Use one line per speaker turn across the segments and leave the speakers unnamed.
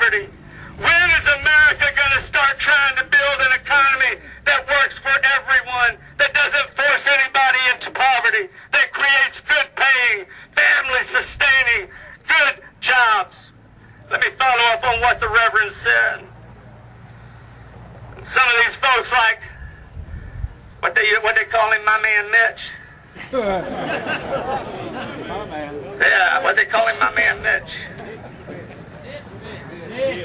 poverty? When is America going to start trying to build an economy that works for everyone, that doesn't force anybody into poverty, that creates good paying, family sustaining, good jobs? Let me follow up on what the Reverend said. Some of these folks like, what they call him, my man Mitch. Yeah, what they call him, my man Mitch.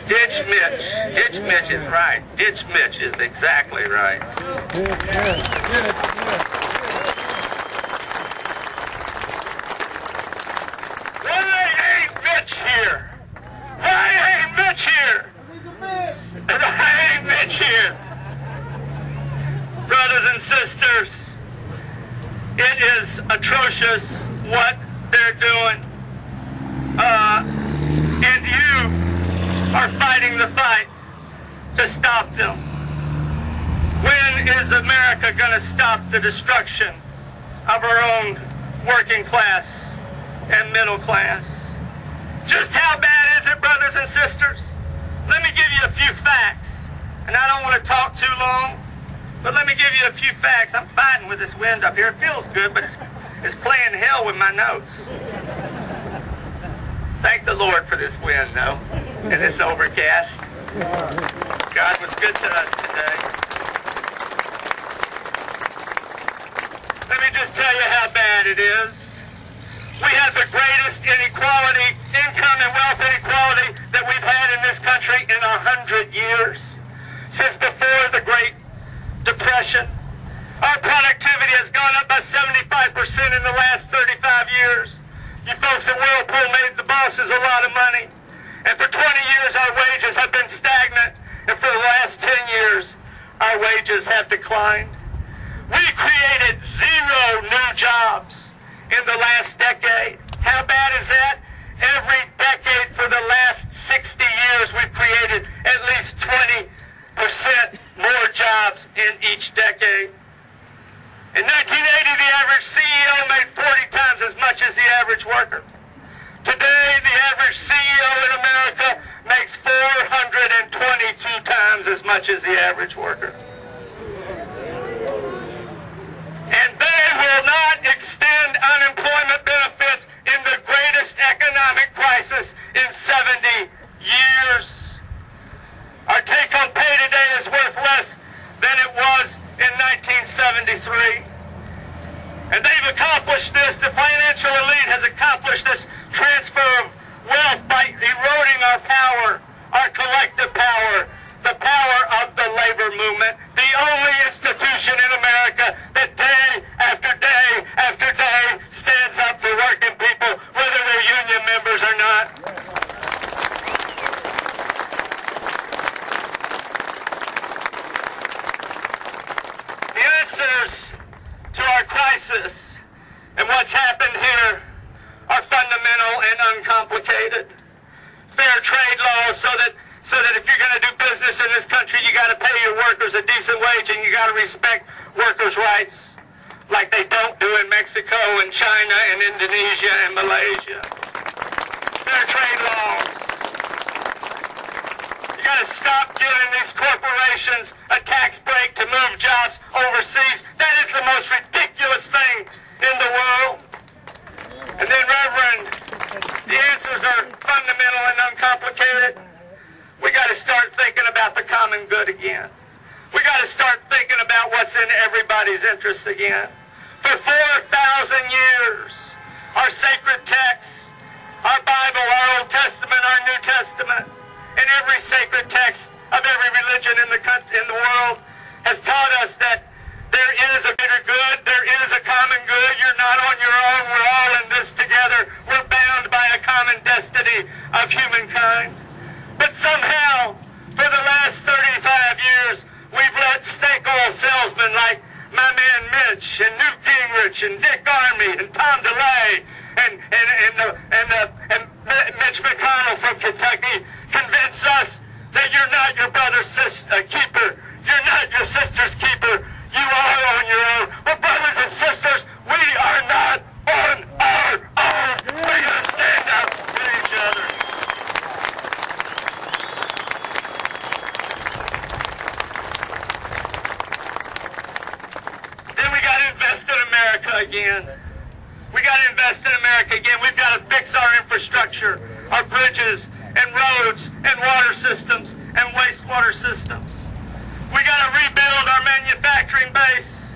Ditch Mitch. Ditch Mitch is right. Ditch Mitch is exactly right. Why ain't Mitch here? Why ain't Mitch here? Why ain't Mitch here? Brothers and sisters, it is atrocious what they're doing. And you are fighting the fight to stop them. When is America going to stop the destruction of our own working class and middle class? Just how bad is it, brothers and sisters? Let me give you a few facts. And I don't want to talk too long, but let me give you a few facts. I'm fighting with this wind up here. It feels good, but it's playing hell with my notes. Thank the Lord for this wind, though, and this overcast. God was good to us today. Let me just tell you how bad it is. We have the greatest inequality, income and wealth inequality that we've had in this country in 100 years. Since before the Great Depression. Our productivity has gone up by 75% in the last 35 years. You folks at Whirlpool made the bosses a lot of money. And for 20 years, our wages have been stagnant. And for the last 10 years, our wages have declined. We created 0 new jobs in the last decade. How bad is that? Every decade for the last 60 years, we've created at least 20% more jobs in each decade. In 1980, the average CEO made 40 times as much as the average worker. Today, the average CEO in America makes 422 times as much as the average worker. And they will not extend unemployment benefits in the greatest economic crisis in 70 years. Our take-home pay today is worth less than it was in 1973. And they've accomplished this, the financial elite has accomplished this transfer of wealth by eroding our power, our collective power, the power of the labor movement, the only institution in America that day after day after day stands up for working people, whether they're union members or not. The answers to our crisis and what's happened here are fundamental and uncomplicated. Fair trade laws so that if you're going to do business in this country, you got to pay your workers a decent wage and you got to respect workers' rights like they don't do in Mexico and China and Indonesia and Malaysia. Fair trade laws. You got to stop giving these corporations a tax break to move jobs overseas. That is the most ridiculous thing in the world. And then, Reverend, the answers are fundamental and uncomplicated. We got to start thinking about the common good again. We got to start thinking about what's in everybody's interest again. For 4,000 years, our sacred texts, our Bible, our Old Testament, our New Testament, and every sacred text of every religion in the world has taught us that there is a bigger good, there is a common good. You're not on your own. We're all in this together. We're bound by a common destiny of humankind. But somehow, for the last 35 years, we've let snake oil salesmen like my man Mitch and Newt Gingrich and Dick Armey and Tom DeLay and Mitch McConnell from Kentucky convince us that you're not your brother's keeper. You're not your sister's keeper. You are on your own. Well, brothers and sisters, we are not on our own. We're going to stand up for each other. invest in America again. We've got to fix our infrastructure, our bridges and roads and water systems and wastewater systems. We got to rebuild our manufacturing base,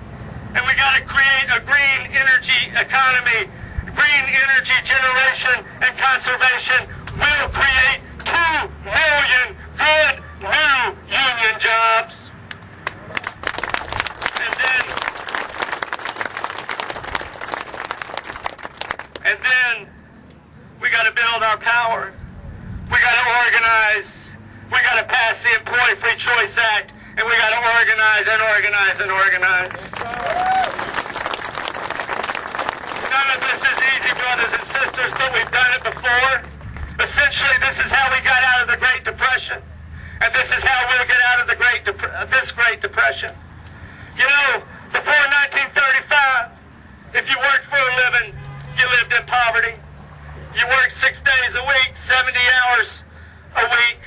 and we got to create a green energy economy. Green energy generation and conservation will create 2 million good new union jobs. And then we got to build our power. We got to organize. We got to pass the Employee Free Choice Act, and we got to organize and organize and organize. None of this is easy, brothers and sisters, but we've done it before. Essentially, this is how we got out of the Great Depression, and this is how we'll get out of this Great Depression. You know, before 1935, if you worked for a living, you lived in poverty. You worked 6 days a week, 70 hours a week.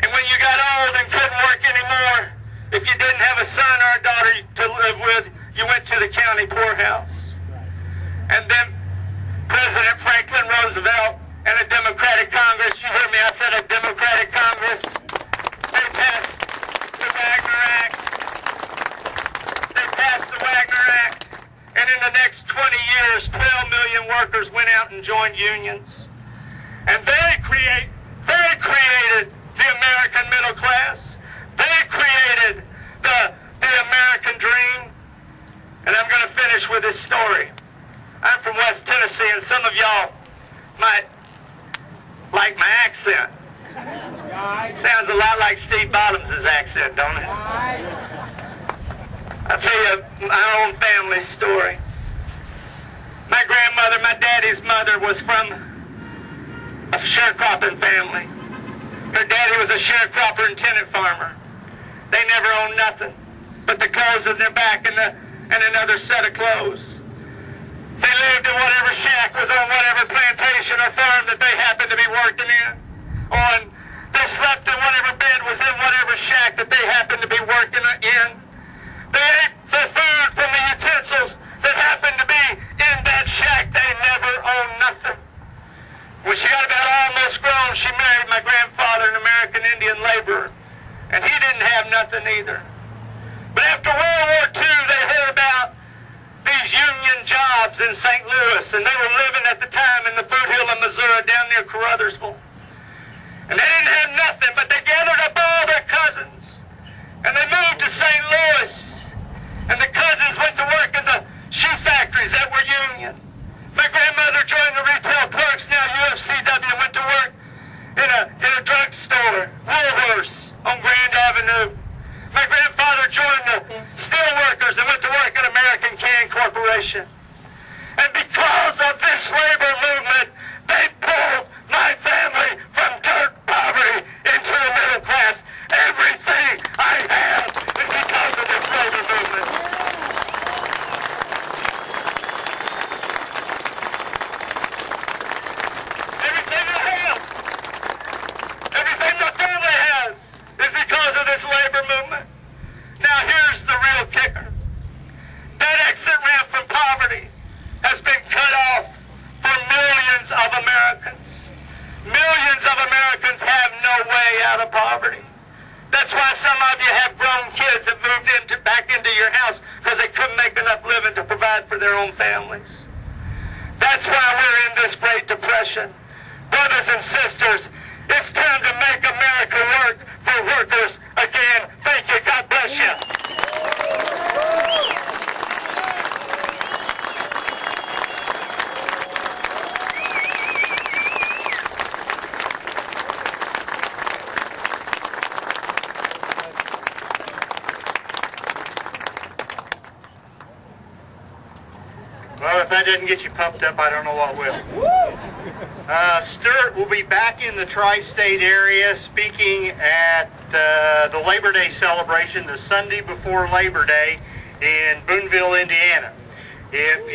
And when you got old and couldn't work anymore, if you didn't have a son or a daughter to live with, you went to the county poorhouse. And then President Franklin Roosevelt and a Democratic Congress, you heard me, I said a Democratic Congress, they passed the Wagner Act. They passed the Wagner Act. And in the next 20 years, 12 million workers went out and joined unions. And they created the American middle class. They created the American dream. And I'm going to finish with this story. I'm from West Tennessee, and some of y'all might like my accent. Sounds a lot like Steve Bottoms' accent, don't it? I'll tell you my own family story. My grandmother, my daddy's mother, was from a sharecropping family. Her daddy was a sharecropper and tenant farmer. They never owned nothing but the clothes on their back and another set of clothes. They lived in whatever shack was on whatever plantation or farm that they happened to be working in. They slept in whatever bed was in whatever shack that they happened to be working in. They ate the food from the utensils that happened to be in that shack. They never owned nothing. When she got about almost grown, she married my grandfather, an American Indian laborer, and he didn't have nothing either. But after World War II, they heard about these union jobs in St. Louis, and they were living at the time in the foothill of Missouri down near Caruthersville. And they didn't have nothing, but they gathered up all their cousins, and they moved to St. Louis. And the cousins went to work in the shoe factories that were union. My grandmother joined the retail clerks, now UFCW, went to work in a drugstore, Woolworths, on Grand Avenue. My grandfather joined the steel workers and went to work at American Can Corporation. And because of this labor movement, they pulled my family from dirt poverty into the middle class. Everything I have is because of this labor movement. Everything I have, everything my family has, is because of this labor movement. Now here's the real kicker. That exit ramp from poverty has been cut off for millions of Americans. Millions of Americans have no way out of poverty. That's why some of you have grown kids that moved back into your house because they couldn't make enough living to provide for their own families. That's why we're in this Great Depression. Brothers and sisters, it's time to make America work for workers again. Thank you. God bless you. Well, if that didn't get you pumped up, I don't know what will. Stewart will be back in the tri-state area speaking at the Labor Day celebration the Sunday before Labor Day in Boonville, Indiana. If